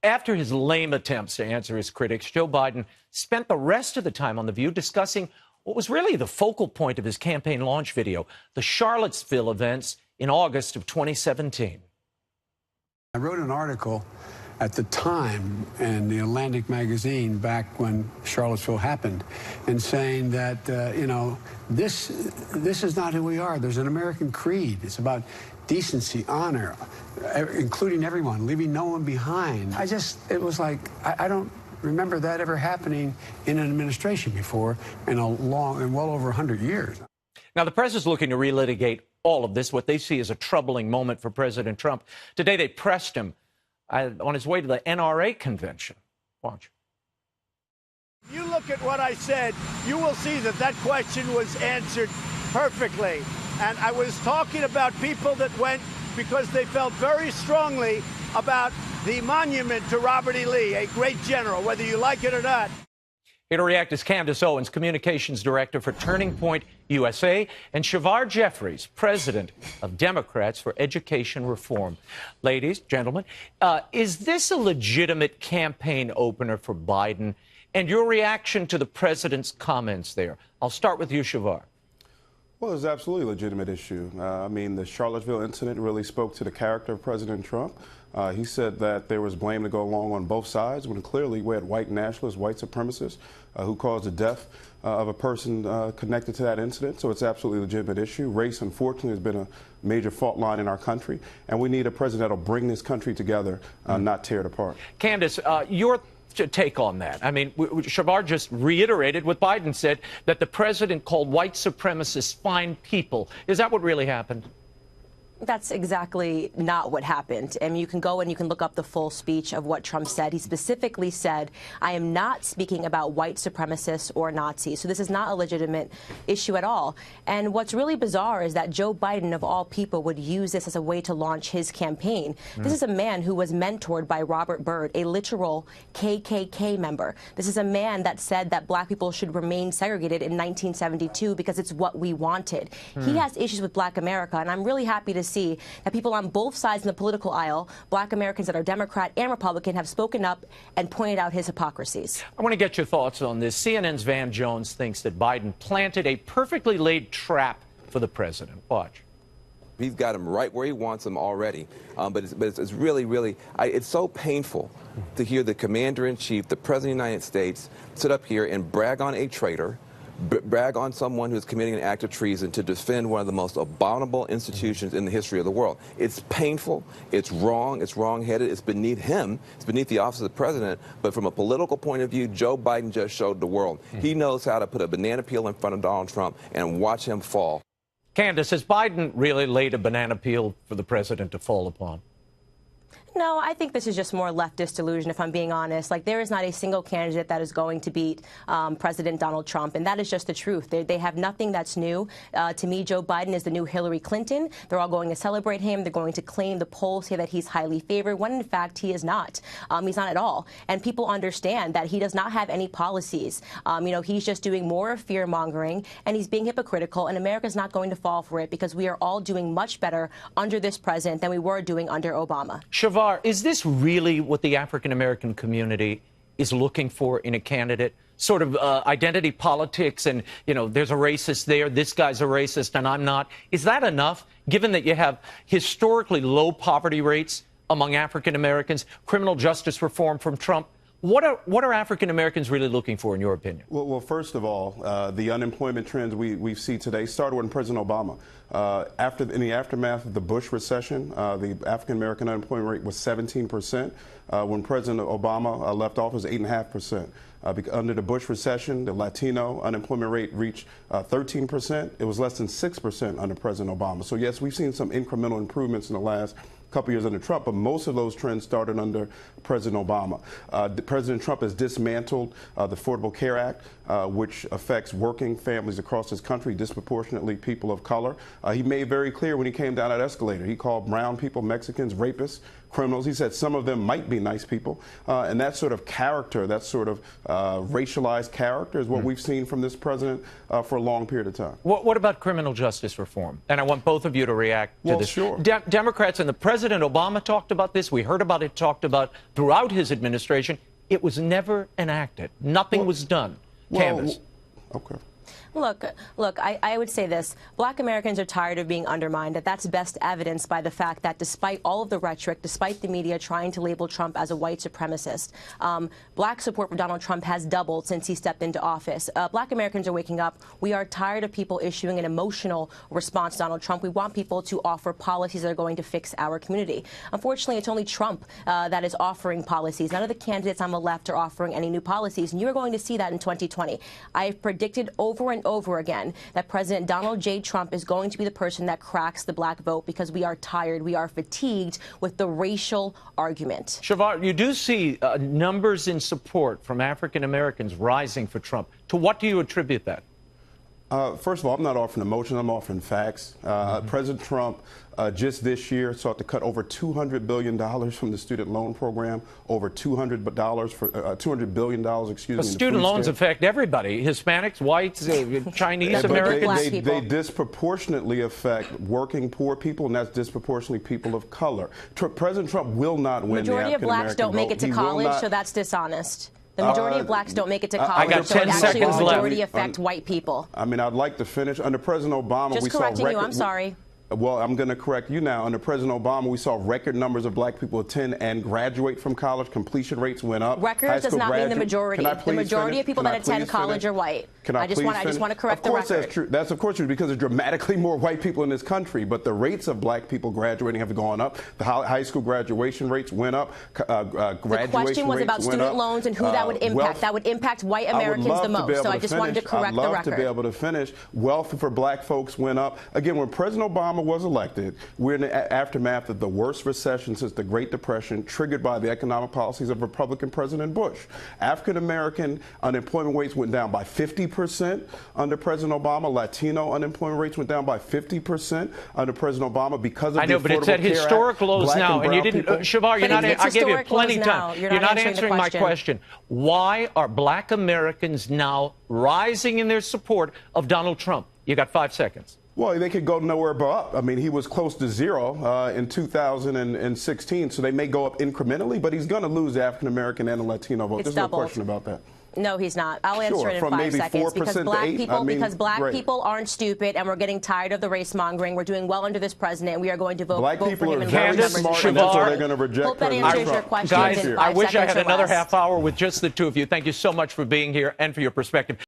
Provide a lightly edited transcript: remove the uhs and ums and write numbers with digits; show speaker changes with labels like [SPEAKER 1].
[SPEAKER 1] After his lame attempts to answer his critics, Joe Biden spent the rest of the time on The View discussing what was really the focal point of his campaign launch video, the Charlottesville events in August of 2017.
[SPEAKER 2] I wrote an article at the time in the Atlantic magazine back when Charlottesville happened, and saying that, this is not who we are. There's an American creed. It's about decency, honor, including everyone, leaving no one behind. It was like, I don't remember that ever happening in an administration before in well over 100 years.
[SPEAKER 1] Now, the press is looking to relitigate all of this, what they see as a troubling moment for President Trump. Today, they pressed him on his way to the NRA convention. Watch.
[SPEAKER 3] If you look at what I said, you will see that that question was answered perfectly. And I was talking about people that went because they felt very strongly about the monument to Robert E. Lee, a great general, whether you like it or not.
[SPEAKER 1] Here to react is Candace Owens, Communications Director for Turning Point USA, and Shavar, Jeffries, President of Democrats for Education Reform. Ladies, gentlemen, is this a legitimate campaign opener for Biden? And your reaction to the president's comments there? I'll start with you, Shavar.
[SPEAKER 4] Well, it's absolutely a legitimate issue. I mean, the Charlottesville incident really spoke to the character of President Trump. He said that there was blame to go along on both sides, when clearly we had white nationalists, white supremacists, who caused the death of a person connected to that incident. So it's absolutely a legitimate issue. Race, unfortunately, has been a major fault line in our country, and we need a president that will bring this country together, not tear it apart.
[SPEAKER 1] Candace, your take on that. I mean, Shavar just reiterated what Biden said, that the president called white supremacists fine people. Is that what really happened?
[SPEAKER 5] That's exactly not what happened. And you can go and you can look up the full speech of what Trump said. He specifically said, I am not speaking about white supremacists or Nazis. So this is not a legitimate issue at all. And what's really bizarre is that Joe Biden, of all people, would use this as a way to launch his campaign. This is a man who was mentored by Robert Byrd, a literal KKK member. This is a man that said that black people should remain segregated in 1972 because it's what we wanted. He has issues with black America, and I'm really happy to see that people on both sides in the political aisle, black Americans that are Democrat and Republican, have spoken up and pointed out his hypocrisies.
[SPEAKER 1] I want to get your thoughts on this. CNN's Van Jones thinks that Biden planted a perfectly laid trap for the president. Watch.
[SPEAKER 6] He's got him right where he wants him already. But it's really, it's so painful to hear the commander-in-chief, the president of the United States, sit up here and brag on a traitor, brag on someone who's committing an act of treason to defend one of the most abominable institutions in the history of the world. It's painful, it's wrong, it's wrong-headed, it's beneath him, it's beneath the office of the president, but from a political point of view, Joe Biden just showed the world. He knows how to put a banana peel in front of Donald Trump and watch him fall.
[SPEAKER 1] Candace, has Biden really laid a banana peel for the president to fall upon?
[SPEAKER 5] No, I think this is just more leftist delusion, if I'm being honest. Like, there is not a single candidate that is going to beat President Donald Trump, and that is just the truth. They have nothing that's new. To me, Joe Biden is the new Hillary Clinton. They're all going to celebrate him. They're going to claim, the polls say that he's highly favored, when in fact he is not. He's not at all. And people understand that he does not have any policies. He's just doing more fear-mongering, and he's being hypocritical, and America's not going to fall for it, because we are all doing much better under this president than we were doing under Obama.
[SPEAKER 1] Shavar, is this really what the African-American community is looking for in a candidate? Sort of identity politics and, there's a racist there, this guy's a racist and I'm not. Is that enough, given that you have historically low poverty rates among African-Americans, criminal justice reform from Trump? What are African-Americans really looking for, in your opinion?
[SPEAKER 4] Well, first of all, the unemployment trends we see today started when President Obama. In the aftermath of the Bush recession, the African-American unemployment rate was 17%. When President Obama left office, 8.5%. Under the Bush recession, the Latino unemployment rate reached 13%. It was less than 6% under President Obama. So, yes, we've seen some incremental improvements in the last couple years under Trump, but most of those trends started under President Obama. President Trump has dismantled the Affordable Care Act, which affects working families across this country, disproportionately people of color. He made very clear when he came down that escalator, he called brown people, Mexicans, rapists, criminals. He said some of them might be nice people. And that sort of character, that sort of racialized character is what we've seen from this president for a long period of time.
[SPEAKER 1] What about criminal justice reform? And I want both of you to react to this.
[SPEAKER 4] Sure.
[SPEAKER 1] Democrats and President Obama talked about this. We heard about it talked about throughout his administration. It was never enacted. Nothing was done. Candace.
[SPEAKER 4] Okay.
[SPEAKER 5] Look, I would say this. Black Americans are tired of being undermined. That's best evidenced by the fact that despite all of the rhetoric, despite the media trying to label Trump as a white supremacist, black support for Donald Trump has doubled since he stepped into office. Black Americans are waking up. We are tired of people issuing an emotional response to Donald Trump. We want people to offer policies that are going to fix our community. Unfortunately, it's only Trump that is offering policies. None of the candidates on the left are offering any new policies, and you're going to see that in 2020. I have predicted over and over again that President Donald J. Trump is going to be the person that cracks the black vote because we are tired, we are fatigued with the racial argument.
[SPEAKER 1] Shavar, you do see numbers in support from African Americans rising for Trump. To what do you attribute that?
[SPEAKER 4] First of all, I'm not offering emotions, I'm offering facts. President Trump just this year sought to cut over $200 billion from the student loan program, over $200 billion, excuse me.
[SPEAKER 1] Student loans affect everybody, Hispanics, whites, Chinese Americans.
[SPEAKER 4] They disproportionately affect working poor people, and that's disproportionately people of color. President Trump will not win the African American vote.
[SPEAKER 5] Majority of blacks don't make it to college, so that's dishonest. The majority of blacks don't make it to college,
[SPEAKER 1] I got 10
[SPEAKER 5] so it actually
[SPEAKER 1] seconds
[SPEAKER 5] will
[SPEAKER 1] left.
[SPEAKER 5] majority affect white people.
[SPEAKER 4] I mean, I'd like to finish. Under President Obama,
[SPEAKER 5] Just
[SPEAKER 4] we saw
[SPEAKER 5] correcting you, I'm sorry.
[SPEAKER 4] Well, I'm going to correct you now. Under President Obama, we saw record numbers of black people attend and graduate from college. Completion rates went up.
[SPEAKER 5] Record does not mean the majority. The majority of people that attend college are white. I just want to correct the record.
[SPEAKER 4] Of course, that's true. That's of course true because there's dramatically more white people in this country. But the rates of black people graduating have gone up. The high school graduation rates went up.
[SPEAKER 5] The question was about student loans and who that would impact. That would impact white Americans the most. So I just wanted to correct the record.
[SPEAKER 4] I'd love to be able to finish. Wealth for black folks went up. Again, when President Obama was elected, we're in the aftermath of the worst recession since the Great Depression, triggered by the economic policies of Republican President Bush. African American unemployment rates went down by 50% under President Obama. Latino unemployment rates went down by 50% under President Obama because of
[SPEAKER 1] I know, but it's at historic lows now, and you didn't, Shavar, you're not. I gave you plenty of time. You're not answering my question. Why are black Americans now rising in their support of Donald Trump? You got 5 seconds.
[SPEAKER 4] Well, they could go nowhere but up. I mean, he was close to zero in 2016, so they may go up incrementally, but he's going to lose the African American and the Latino vote. There's no question about that.
[SPEAKER 5] No, he's not. I'll answer it in 5 seconds because black people aren't stupid, and we're getting tired of the race mongering. We're doing well under this president, and we are going to vote for him in
[SPEAKER 4] very smart, and that's why they're going to reject
[SPEAKER 5] Hope that answers your questions.
[SPEAKER 1] Guys, I wish I had another half hour with just the two of you. Thank you so much for being here and for your perspective.